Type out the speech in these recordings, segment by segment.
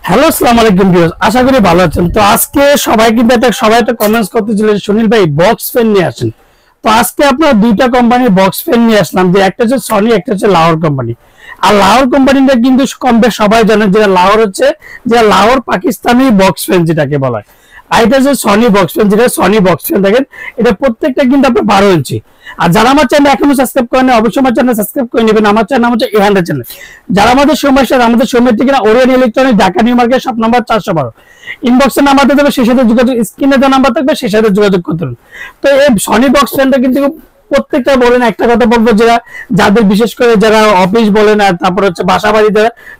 Hello আসসালামু আলাইকুম viewers, আশা করি ভালো আছেন। তো আজকে সবাই কিন্তু সবাই একটা কমেন্টস করতেছিল সুনীল ভাই বক্স ফ্যান নিয়ে আসেন। তো আজকে আপনার দুইটা কোম্পানির বক্স ফ্যান নিয়ে আসলাম, যে একটা হচ্ছে সনি, একটা হচ্ছে লাহোর কোম্পানি। আর লাহোর কোম্পানিটা কিন্তু কম বেশ সবাই জানেন, যেটা লাহোর হচ্ছে যে লাহোর পাকিস্তানি বক্স ফ্যান যেটাকে বলা হয়। আর এটা হচ্ছে সনি বক্স ফ্যান, যেটা সনি বক্স ফ্যান দেখেন, এটা প্রত্যেকটা কিন্তু আপনার 12 ইঞ্চি। আর যারা আমার চ্যানেল এখনো সাবস্ক্রাইব করেন অবশ্যই আমার চ্যানেল সাবস্ক্রাইব করে নেবেন। আমার চ্যানেল হচ্ছে এ100 চ্যানেল। যারা আমাদের সমস্যা, আমাদের সময় থেকে Orion electronic, Dhaka new market, shop number 412, ইনবক্সের নাম্বার দেবে, সেই সাথে যোগাযোগ, স্ক্রিনে যে নাম্বার থাকবে সেই সাথে যোগাযোগ করতে হবে। তো এই সনি বক্স ফ্যানটা কিন্তু প্রত্যেকটা বলেন, একটা কথা বলবো, যাদের বিশেষ করে যারা অফিস বলেন, আর তারপর হচ্ছে বাসা বাড়ি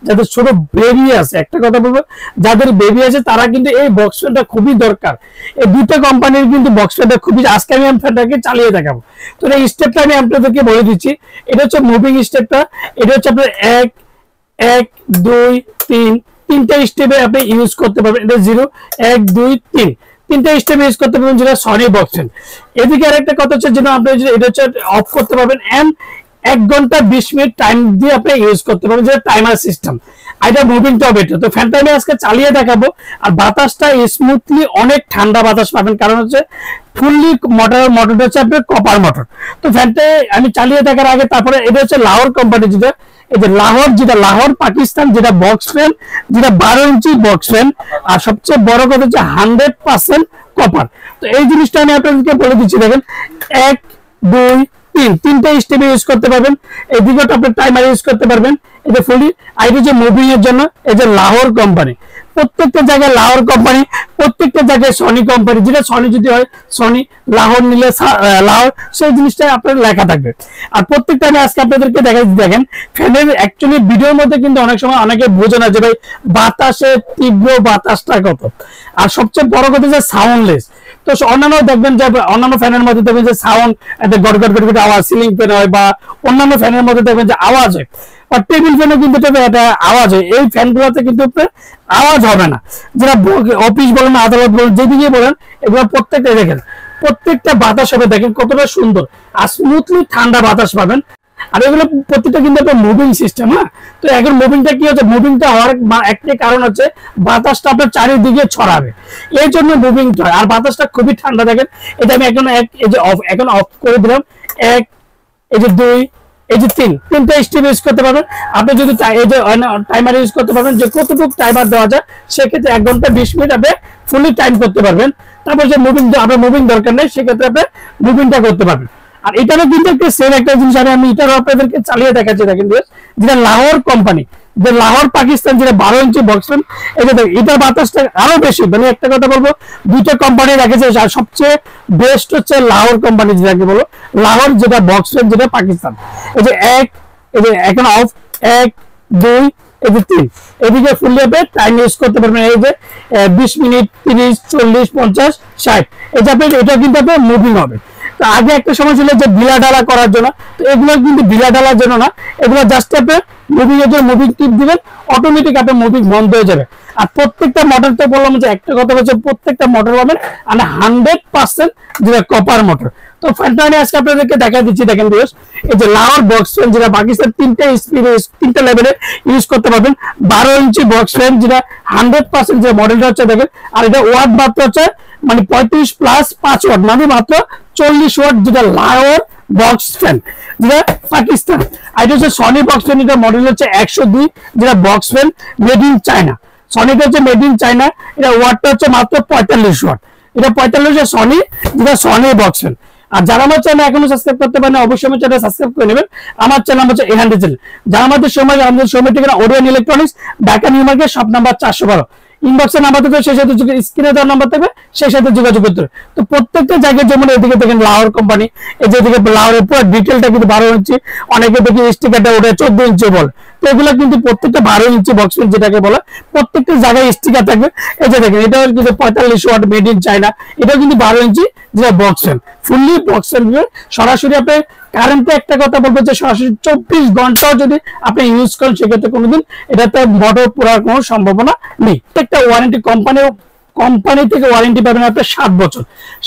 যাদের ছোট বেবি আছে, একটা কথা বলবো, যাদের বেবি আছে তারা কিন্তু এই বক্স ফ্যানটা খুবই দরকার। এই দুটো কোম্পানির কিন্তু বক্স ফ্যানটা খুবই, আজকে আমি ফ্যানটাকে চালিয়ে দেখাবো। তো এই স্টেপটা আমি আপনাদেরকে বলে দিচ্ছি। এটা হচ্ছে মুভিং স্টেপটা। এটা হচ্ছে আপনার এক এক দুই তিন, তিনটা স্টেপে আপনি ইউজ করতে পারবেন। এটা 0 1 2 3, তিনটা স্টেপ ইউজ করতে পারবেন, যেটা সনি বক্স ফ্যান। এদিকে আরেকটা কথা হচ্ছে, যেন আপনি এটা হচ্ছে অফ করতে পারবেন, এন্ড 1 ঘন্টা 20 মিনিট টাইম দিয়ে আপনি ইউজ করতে পারবেন, যেটা টাইমার সিস্টেম। এটা মুভিংটাও বেটার। তো ফ্যানটা আমি আজকে চালিয়ে দেখাবো। আর বাতাসটা স্মুথলি, অনেক ঠান্ডা বাতাস পাবেন, কারণ হচ্ছে ফুললি মোটরটা হচ্ছে আপনার কপার মোটর। তো ফ্যানটা আমি চালিয়ে দেখার আগে, তারপরে এটা হচ্ছে লাহোর কোম্পানি, যেটা এই যে লাহোর, যেটা লাহোর পাকিস্তান, যেটা বক্স ফ্যান, যেটা 12 ইঞ্চি বক্স ফ্যান। আর সবচেয়ে বড় কথা হচ্ছে 100% কপার। তো এই জিনিসটা আমি আপনাদেরকে বলে দিচ্ছি। দেখেন 1 2 3, তিনটা স্টেপে ইউজ করতে পারবেন। এদিকে আপনি টাইমার ইউজ করতে পারবেন। এটা ফুলি। আর এটা যে মুভিং এর জন্য এই যে লাহোর কোম্পানি, প্রত্যেকটা জায়গায় লাহোর কোম্পানি, প্রত্যেকটা জায়গায় সনি কোম্পানি। যেটা সনি যদি হয় সনি, লাহোর নিলে লাহোর, সেই জিনিসটা আপনার লেখা থাকবে। আর প্রত্যেকটা আমি আজকে আপনাদেরকে দেখাচ্ছি। দেখেন ফ্যানের অ্যাকচুয়ালি ভিডিওর মধ্যে কিন্তু অনেক সময় অনেকে বোঝে না যে ভাই বাতাসের তীব্র বাতাসটা কত। আর সবচেয়ে বড় কথা যে সাউন্ডলেস। তো অন্যান্য দেখবেন যে অন্যান্য ফ্যানের মধ্যে দেখবেন যে সাউন্ড, একটা গড় গড় গড় আওয়াজ, সিলিং ফ্যান হয় বা অন্যান্য ফ্যানের মধ্যে দেখবেন যে আওয়াজ হয়। আর টেবিল ফ্যানও কিন্তু একটা আওয়াজ হয়। এই ফ্যানগুলোতে কিন্তু আওয়াজ হবে না। যেটা অফিস বলেন, আদালত বলেন, যেদিকে বলেন, এগুলো প্রত্যেকটা দেখেন, প্রত্যেকটা বাতাস হবে দেখেন কতটা সুন্দর আর স্মুথলি ঠান্ডা বাতাস পাবেন। আর এগুলো প্রত্যেকটা কিন্তু একটা মুভিং সিস্টেম। হ্যাঁ, তো এখন মুভিংটা কি হচ্ছে, মুভিংটা হওয়ার একটাই কারণ হচ্ছে বাতাসটা আপনার চারিদিকে ছড়াবে, এই জন্য মুভিংটা হয়। আর বাতাসটা খুবই ঠান্ডা। দেখেন এটা আমি এখন অফ করে দিলাম। এক, এই যে 2, এই যে 3, তিনটা স্টেপ ইউজ করতে পারবেন। আপনি যদি এই যে টাইমার ইউজ করতে পারবেন, যে কতটুকু টাইমার দেওয়া যায়, সেক্ষেত্রে 1 ঘন্টা 20 মিনিট আপনি ফুলি টাইম করতে পারবেন। তারপর যে আপনার মুভিং দরকার নেই, সেক্ষেত্রে আপনি মুভিংটা করতে পারবেন। আর এটারও কিন্তু একটা সেম একটা জিনিস আমি এটারও আপনাদেরকে চালিয়ে দেখাচ্ছি। দেখেন যেটা লাহোর কোম্পানি, যে লাহোর পাকিস্তান, যেটা 12 ইঞ্চি বক্স ফ্যান। এটার বাতাসটা আরো বেশি। মানে একটা কথা বলবো, দুইটা কোম্পানি রেখেছে, আর সবচেয়ে বেস্ট হচ্ছে লাহোর কোম্পানি, যেটাকে বলো লাহোর, যেটা বক্স ফ্যান, যেটা পাকিস্তান। এই যে এই যে এখন অফ, 1 2, এই যে 3, এদিকে ফুললি আপনি টাইম ইউজ করতে পারবেন। এই যে 20 মিনিট, 30 40 50 60, এটা কিন্তু আপনার মুভিং হবে। তো আগে একটা সময় ছিল যে ঢিলা ঢালা করার জন্য, তো এগুলো কিন্তু ঢিলা ঢালার জন্য না, এগুলো জাস্ট আপনি মুভিং এর জন্য মুভিং টিপ দিবেন, অটোমেটিক আপনার মুভিং বন্ধ হয়ে যাবে। আর প্রত্যেকটা মোটর, তো বললাম যে একটা কথা হচ্ছে, প্রত্যেকটা মোটর পাবেন আর 100% যেটা কপার মোটর। তো ফ্যানটা আমি আজকে আপনাদেরকে দেখা দিচ্ছি। দেখেন ভিউয়ার্স, এই যে লাহোর বক্স ফ্যান, যেটা পাকিস্তান, তিনটা স্পিডে, তিনটা লেভেলে ইউজ করতে পারবেন। 12 ইঞ্চি বক্স ফ্যান, যেটা 100% যে মডেলটা হচ্ছে দেখেন। আর এটা ওয়াট মাত্র হচ্ছে মানে 35 প্লাস 5 ওয়াট, মানে মাত্র 40 ওয়াট, যেটা লাহোর বক্স ফ্যান, যেটা পাকিস্তান। আর এটা হচ্ছে সনি বক্স ফ্যান, এটা মডেল হচ্ছে 102, যেটা box fan made in China. সনিটা হচ্ছে মেড ইন চায়না। এটা ওয়াটটা হচ্ছে মাত্র 45 ওয়াট। এটা 45 সনি, যেটা সনি বক্স ফ্যান। আর যারা আমার চ্যানেল এখনো সাবস্ক্রাইব করতে পারেন, অবশ্যই আমার চ্যানেল সাবস্ক্রাইব করে নেবেন। আমার চ্যানেল হচ্ছে এ100 চ্যানেল। যারা আমাদের সময় ঠিকানা Orion electronics, Dhaka new market, shop number 412, ইনবক্সের নাম্বার থাকবে, সেই সাথে স্ক্রিনে দেওয়ার নাম্বার থাকবে, সেই সাথে যোগাযোগ করতে হবে। তো প্রত্যেকটা জায়গায়, যেমন এদিকে দেখেন লাহোর কোম্পানি, এই যে এদিকে লাহোরের পুরো ডিটেলটা কিন্তু 12 ইঞ্চি, অনেকে দেখি স্টিকারটা ওটা 14 ইঞ্চি বলে। তো এগুলো কিন্তু প্রত্যেকটা 12 ইঞ্চি বক্স ফ্যান, যেটাকে বলে, প্রত্যেকটা জায়গায় স্টিকার থাকবে। এই যে দেখেন এটা কিন্তু 45 ওয়াট মেড ইন চায়না। এটাও কিন্তু 12 ইঞ্চি, যেটা box fan, fully box fan. সরাসরি আপনি কারেন্টে, একটা কথা বলবো যে সরাসরি 24 ঘন্টাও যদি আপনি ইউজ করেন, সেক্ষেত্রে কোনোদিন এটাতে মোটর পোড়ার কোনো সম্ভাবনা নেই। একটা ওয়ারেন্টি কোম্পানি থেকে ওয়ারেন্টি পাবেন আপনি 7 বছর।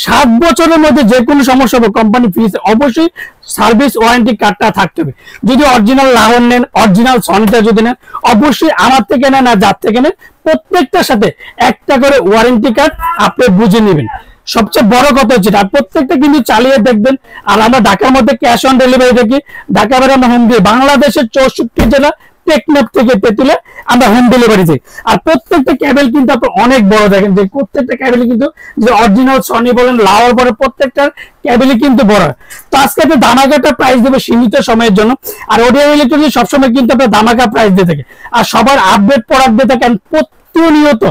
7 বছরের মধ্যে যে কোনো সমস্যা হবে, কোম্পানি ফিজ অবশ্যই সার্ভিস ওয়ারেন্টি কার্ডটা থাকতে হবে। যদি অরিজিনাল লাহোর নেন, অরিজিনাল সনিটা যদি নেন, অবশ্যই আমার থেকে নেন আর যার থেকে নেন, প্রত্যেকটার সাথে একটা করে ওয়ারেন্টি কার্ড আপনি বুঝে নেবেন। সবচেয়ে বড় কথা হচ্ছে আর প্রত্যেকটা কিন্তু চালিয়ে দেখবেন। আর আমরা ঢাকার মধ্যে ক্যাশ অন ডেলিভারি দেখি, ঢাকা বাইরে আমরা হোম ডেলিভারি, বাংলাদেশের 64 জেলা টেকনাফ থেকে তেতুলে আমরা হোম ডেলিভারি দিই। আর প্রত্যেকটা ক্যাবেল কিন্তু আপনি অনেক বড় দেখেন যে প্রত্যেকটা ক্যাবেল কিন্তু যে অরিজিনাল সনি বলেন লাওয়ার পরে প্রত্যেকটা ক্যাবেলই কিন্তু বড়। তো আজকে আপনি ধামাকাটা প্রাইস দেবে সীমিত সময়ের জন্য। আর ওডিআই ইলেকট্রনিক্স সবসময় কিন্তু আপনার ধামাকা প্রাইস দিয়ে থাকে আর সবার আপডেট প্রোডাক্ট দিয়ে থাকেন। প্রতিনিয়ত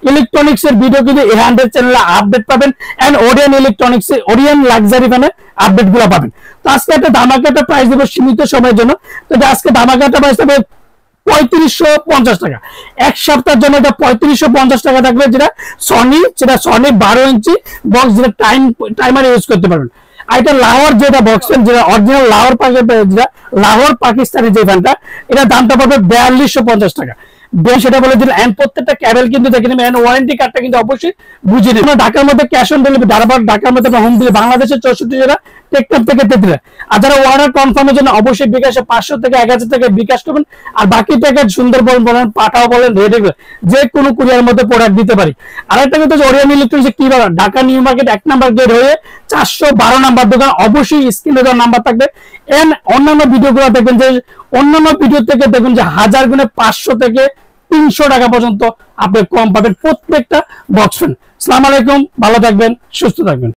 ইলেকট্রনিক্স এর ভিডিও কিন্তু এই 100 চ্যানেলে আপডেট পাবেন এন্ড ওরিয়ন ইলেকট্রনিক্স এর ওরিয়ন লাক্সারি ফ্যানে আপডেট গুলো পাবেন। তো আজকে একটা ধামাকাটা প্রাইস দেবো সীমিত সময়ের জন্য। তো আজকে ধামাকাটা প্রাইস হবে 3550 টাকা। এক সপ্তাহের জন্য এটা 3550 টাকা থাকবে, যেটা সনি 12 ইঞ্চি বক্স, যেটা টাইমার ইউজ করতে পারবেন। আর এটা লাহোর যেটা বক্স ফ্যান, যেটা অরিজিনাল লাহোর যেটা লাহোর পাকিস্তানি যে ফ্যানটা, এটা দামটা পড়বে 4250 টাকা। সেটা বলে দিলেন। এন্ড প্রত্যেকটা ক্যাবেল কিন্তু দেখে নেবেন, ওয়ারেন্টি কার্ডটা কিন্তু অবশ্যই বুঝে নেবেন। ঢাকার মধ্যে ক্যাশ অন ডেলিভারি, ঢাকার মধ্যে হোম ডেলিভারি, বাংলাদেশের 64 জেলা টেকনাফ থেকে তেতুলিয়া। আর যারা অর্ডার কনফার্মের জন্য অবশ্যই বিকাশে 500 থেকে 1000 টাকা বিকাশ করবেন। আর বাকি টাকা সুন্দরবন বলেন, পাঠাও বলেন, রেডি যে কোনো কুরিয়ার মধ্যে প্রোডাক্ট দিতে পারি। আর একটা কথা হচ্ছে ওরিয়ন ইলেকট্রনিক্স কি বলেন, Dhaka new Market 1 number gate হয়ে 412 নাম্বার দোকান। অবশ্যই স্ক্রিনে দেওয়া নাম্বার থাকবে। এন্ড অন্যান্য ভিডিওগুলো দেখবেন যে অন্যান্য ভিডিও থেকে দেখুন যে 1000 গুণে 500 থেকে 300 টাকা পর্যন্ত আপনি কম পাবেন প্রত্যেকটা বক্স ফ্যান। আসসালামু আলাইকুম, ভালো থাকবেন, সুস্থ থাকবেন।